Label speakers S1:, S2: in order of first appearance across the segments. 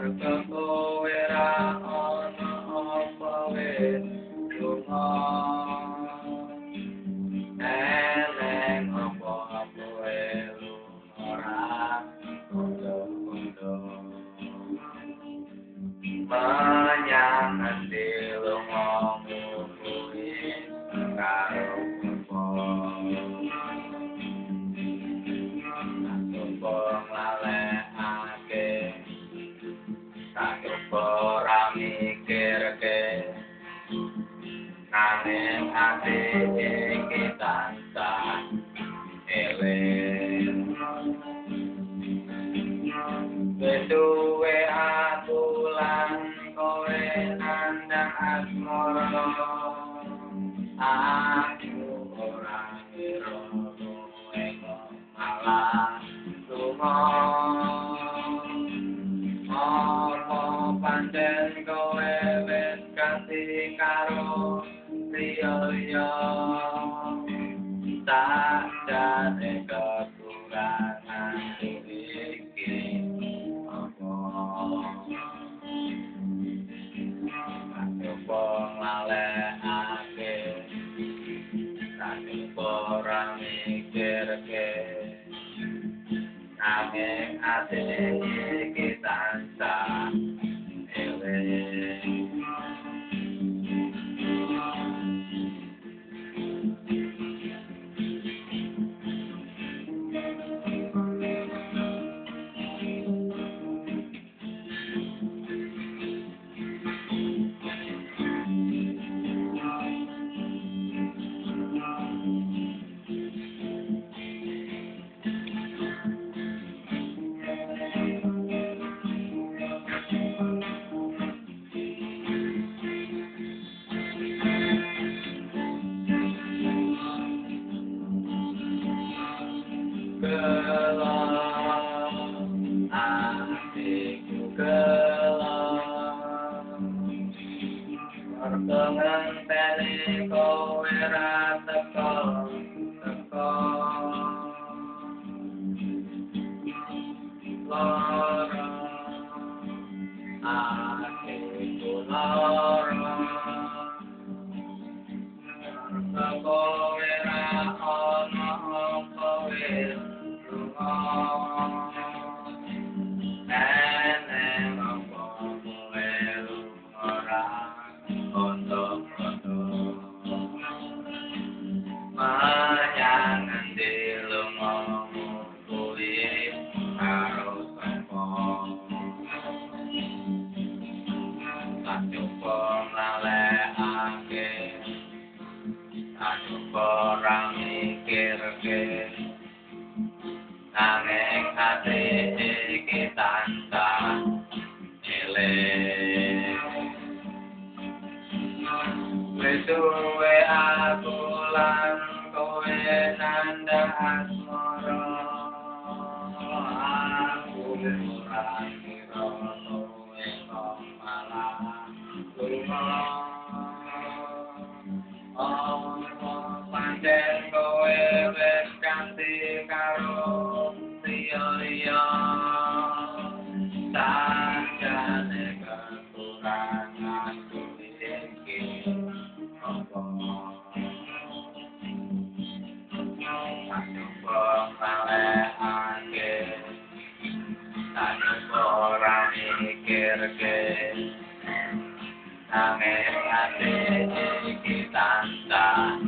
S1: merga kowe ra ono apa wis lunga eleng apa kowe lunga ra kondo-kondo menyang endi lunga kuwi karo apa ora mikirke nanging ati iki tansah eling betuwe aku lan kowe nandang asmara aku ora ngira kowe kok malah lunga pancen kowe wis ganti karo liya tak jane kekurangan iki apa aku nglalekake aku ora mikirke nanging ati iki tansah Pertengahan tele kowe ra teko lara atiku lara kowe ra ono apa wis lunga eneng apa kowe ora kondo-kondo menyang endi lunga kuwi karo sapa tak coba nglalekake aku ora mikirke nanging ati iki tansah eling betuwe aku lan kowe nandang asmara aku ora ngira kowe kok malah lunga pancen kowe wis ganti karo liya sakjane kekurangan iki apa aku nglalekake aku ora mikirke nanging ati iki tansah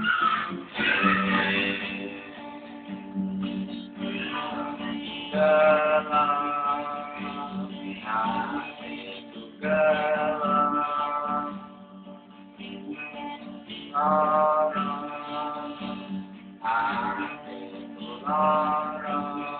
S1: lara